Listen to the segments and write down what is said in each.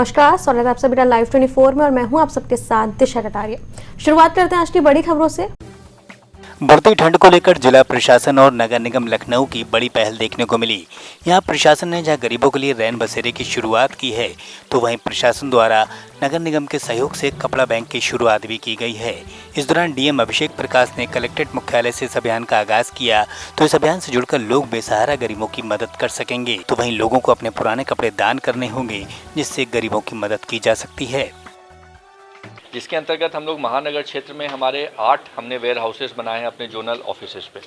नमस्कार, स्वागत है आप सभी का लाइव 24 में और मैं हूं आप सबके साथ दिशा कटारिया। शुरुआत करते हैं आज की बड़ी खबरों से। बढ़ती ठंड को लेकर जिला प्रशासन और नगर निगम लखनऊ की बड़ी पहल देखने को मिली। यहां प्रशासन ने जहां गरीबों के लिए रैन बसेरे की शुरुआत की है, तो वहीं प्रशासन द्वारा नगर निगम के सहयोग से कपड़ा बैंक की शुरुआत भी की गई है। इस दौरान डीएम अभिषेक प्रकाश ने कलेक्ट्रेट मुख्यालय से इस अभियान का आगाज किया, तो इस अभियान से जुड़कर लोग बेसहारा गरीबों की मदद कर सकेंगे। तो वहीं लोगों को अपने पुराने कपड़े दान करने होंगे, जिससे गरीबों की मदद की जा सकती है। जिसके अंतर्गत हम लोग महानगर क्षेत्र में हमारे 8 हमने वेयर हाउसेस बनाए हैं अपने जोनल ऑफिसेज पे,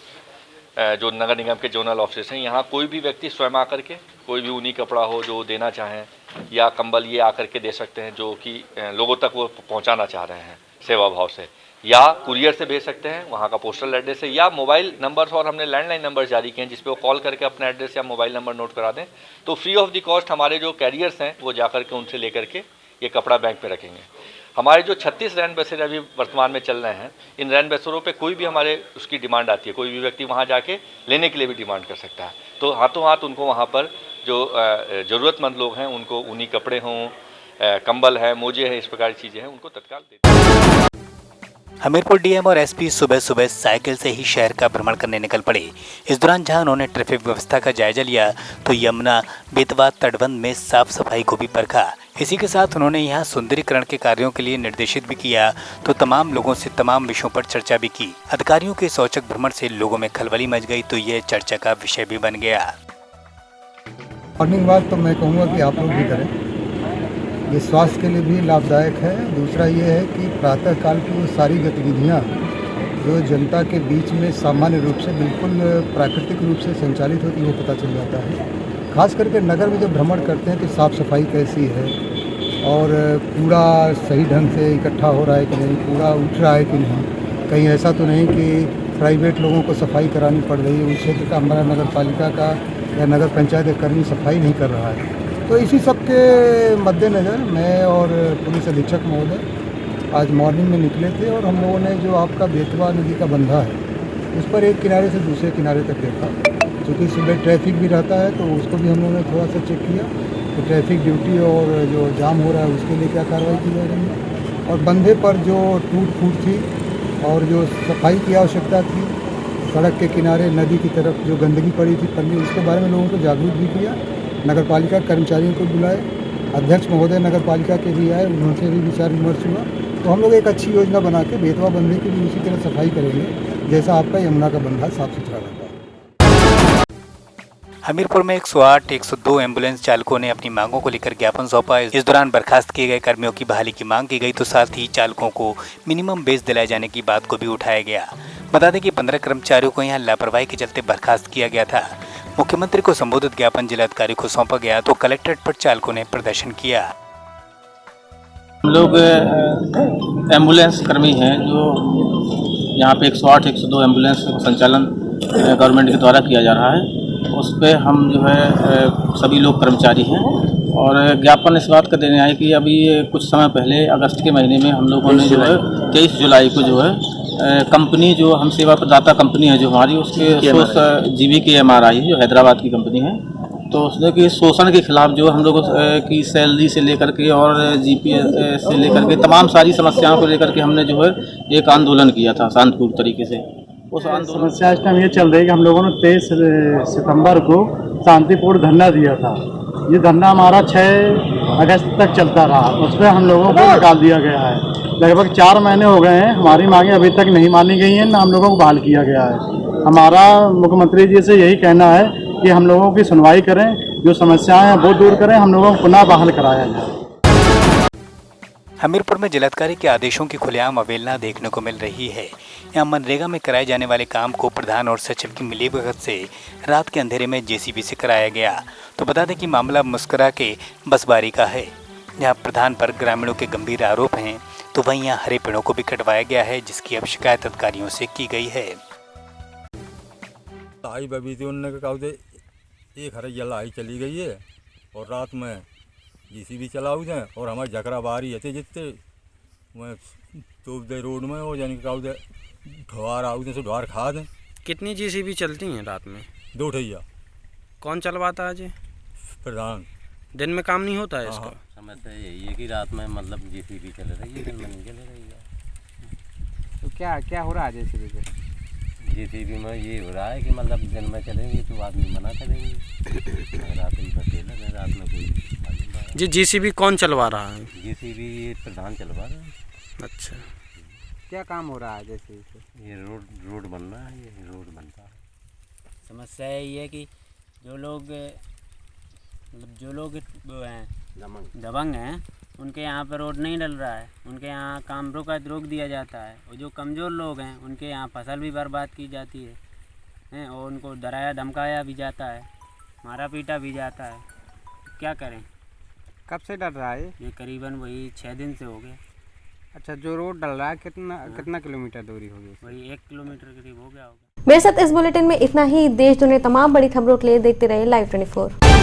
जो नगर निगम के जोनल ऑफिस हैं। यहाँ कोई भी व्यक्ति स्वयं आकर के कोई भी ऊनी कपड़ा हो जो देना चाहें या कंबल ये आकर के दे सकते हैं, जो कि लोगों तक वो पहुँचाना चाह रहे हैं सेवा भाव से, या कुरियर से भेज सकते हैं वहाँ का पोस्टल एड्रेस है, या मोबाइल नंबर्स और हमने लैंडलाइन नंबर जारी किए हैं जिस पे वो कॉल करके अपना एड्रेस या मोबाइल नंबर नोट करा दें। तो फ्री ऑफ द कॉस्ट हमारे जो कैरियर्स हैं वो जा के उनसे लेकर के ये कपड़ा बैंक में रखेंगे। हमारे जो 36 रैन बसेरे अभी वर्तमान में चल रहे हैं, इन रैन बसेरों पे कोई भी हमारे उसकी डिमांड आती है, कोई भी व्यक्ति वहाँ जाके लेने के लिए भी डिमांड कर सकता है। तो हाथों हाथ उनको वहाँ पर जो ज़रूरतमंद लोग हैं उनको ऊनी कपड़े हों, कंबल है, मोजे हैं, इस प्रकार की चीज़ें हैं, उनको तत्काल देते हैं। हमीरपुर डीएम और एसपी सुबह सुबह साइकिल से ही शहर का भ्रमण करने निकल पड़े। इस दौरान जहां उन्होंने ट्रैफिक व्यवस्था का जायजा लिया, तो यमुना बेतवा तटबंध में साफ सफाई को भी परखा। इसी के साथ उन्होंने यहां सुंदरीकरण के कार्यों के लिए निर्देशित भी किया, तो तमाम लोगों से तमाम विषयों पर चर्चा भी की। अधिकारियों के सौचक भ्रमण से लोगों में खलबली मच गई, तो यह चर्चा का विषय भी बन गया। मॉर्निंग वॉक तो मैं कहूँगा कि आप लोग भी करें, ये स्वास्थ्य के लिए भी लाभदायक है। दूसरा ये है कि प्रातःकाल की वो सारी गतिविधियाँ जो जनता के बीच में सामान्य रूप से बिल्कुल प्राकृतिक रूप से संचालित होती है, वो पता चल जाता है। खास करके नगर में जब भ्रमण करते हैं तो साफ़ सफाई कैसी है और कूड़ा सही ढंग से इकट्ठा हो रहा है कि नहीं, कूड़ा उठ रहा है कि नहीं, कहीं ऐसा तो नहीं कि प्राइवेट लोगों को सफाई करानी पड़ रही है, उस क्षेत्र का हमारा नगर पालिका का या नगर पंचायत कर्मी सफाई नहीं कर रहा है। तो इसी सब के मद्देनज़र मैं और पुलिस अधीक्षक महोदय आज मॉर्निंग में निकले थे और हम लोगों ने जो आपका बेतवा नदी का बंधा है उस पर एक किनारे से दूसरे किनारे तक देखा। क्योंकि सुबह ट्रैफिक भी रहता है तो उसको भी हम लोगों ने थोड़ा सा चेक किया तो ट्रैफिक ड्यूटी और जो जाम हो रहा है उसके लिए क्या कार्रवाई की जा रही है, और बंधे पर जो टूट फूट थी और जो सफाई की आवश्यकता थी, सड़क के किनारे नदी की तरफ जो गंदगी पड़ी थी पन्नी, उसके बारे में लोगों को जागरूक भी किया। नगर पालिका कर्मचारियों को बुलाए, अध्यक्ष महोदय नगर पालिका के भी आए, उनसे भी विचार विमर्श हुआ। तो हम लोग एक अच्छी योजना बना के बेतवा बंधे की भी उसी तरह सफाई करेंगे जैसा आपका यमुना का बंधा साफ सुथरा रहता है। हमीरपुर में 108, 102 एम्बुलेंस चालकों ने अपनी मांगों को लेकर ज्ञापन सौंपा। इस दौरान बर्खास्त किए गए कर्मियों की बहाली की मांग की गई, तो साथ ही चालकों को मिनिमम बेस दिलाए जाने की बात को भी उठाया गया। बता दें कि 15 कर्मचारियों को यहाँ लापरवाही के चलते बर्खास्त किया गया था। मुख्यमंत्री को संबोधित ज्ञापन जिलाधिकारी को सौंपा गया, तो कलेक्ट्रेट पर चालकों ने प्रदर्शन किया। हम लोग एम्बुलेंस कर्मी हैं जो यहाँ पे 108, 102 एम्बुलेंस का संचालन गवर्नमेंट के द्वारा किया जा रहा है। उस पर हम जो है सभी लोग कर्मचारी हैं और ज्ञापन इस बात का देने आए कि अभी कुछ समय पहले अगस्त के महीने में हम लोगों ने जो है 23 जुलाई को जो है कंपनी जो हम सेवा प्रदाता कंपनी है जो हमारी, उसके GVKMRI जो हैदराबाद की कंपनी है, तो उसने कि शोषण के खिलाफ जो हम लोगों की सैलरी से लेकर के और GPS से लेकर के तमाम सारी समस्याओं को लेकर के हमने जो है एक आंदोलन किया था शांतिपूर्ण तरीके से। उस आंदोलन समस्या इस टाइम ये चल रही है कि हम लोगों ने 23 सितंबर को शांतिपूर्ण धरना दिया था। ये धरना हमारा 6 अगस्त तक चलता रहा, उस पर हम लोगों को निकाल दिया गया है। लगभग 4 महीने हो गए हैं, हमारी मांगें अभी तक नहीं मानी गई हैं, ना हम लोगों को बहाल किया गया है। हमारा मुख्यमंत्री जी से यही कहना है कि हम लोगों की सुनवाई करें, जो समस्याएं हैं वो दूर करें, हम लोगों को पुनः बहाल कराया जाए। हमीरपुर में जिलाधिकारी के आदेशों की खुलेआम अवहेलना देखने को मिल रही है। यहाँ मनरेगा में कराए जाने वाले काम को प्रधान और सचिव की मिलीभगत से रात के अंधेरे में JCB से कराया गया। तो बता दें कि मामला मुस्करा के बसबारी का है, जहाँ प्रधान पर ग्रामीणों के गंभीर आरोप हैं, तो वहीं यहाँ हरे पेड़ों को भी कटवाया गया है, जिसकी अब शिकायत अधिकारियों से की गई है। आई बबी थी, उन्होंने कहा एक हरे जलाई चली गई है और रात में JCB चलाऊ दें और हमारे झकरा बाहरी है जितने मैं तो दे रोड में वो यानी कि ढोर आऊ से ढोर खा दें। कितनी JCB चलती हैं रात में? 2 ठैया। कौन चलवाता है जी? प्रधान। दिन में काम नहीं होता है इसका? समस्या यही है कि रात में मतलब जेसीबी चल रही है, दिन में नहीं चल रही है। तो क्या हो रहा है जेसीबी पे? जेसीबी में ये हो रहा है कि मतलब दिन में चलेंगे तो आदमी मना करेंगे, रात ही बसेला है, रात में कोई जी जेसीबी कौन चलवा रहा है? जेसीबी ये प्रधान चलवा रहा है। अच्छा, क्या काम हो रहा है जेसीबी पे? ये रोड बन रहा है, ये रोड बनता है। समस्या यही है कि जो लोग वो हैं दबंग हैं, उनके यहाँ पर रोड नहीं डल रहा है, उनके यहाँ काम रोक दिया जाता है, और जो कमज़ोर लोग हैं उनके यहाँ फसल भी बर्बाद की जाती है और उनको डराया धमकाया भी जाता है, मारा पीटा भी जाता है। क्या करें? कब से डल रहा है ये करीबन वही 6 दिन से हो गए। अच्छा, जो रोड डल रहा है कितना किलोमीटर दूरी होगी? वही 1 किलोमीटर करीब हो गया होगा। मेरे साथ इस बुलेटिन में इतना ही। देश दुनिया तमाम बड़ी खबरों के लिए देखते रहिए Live 24।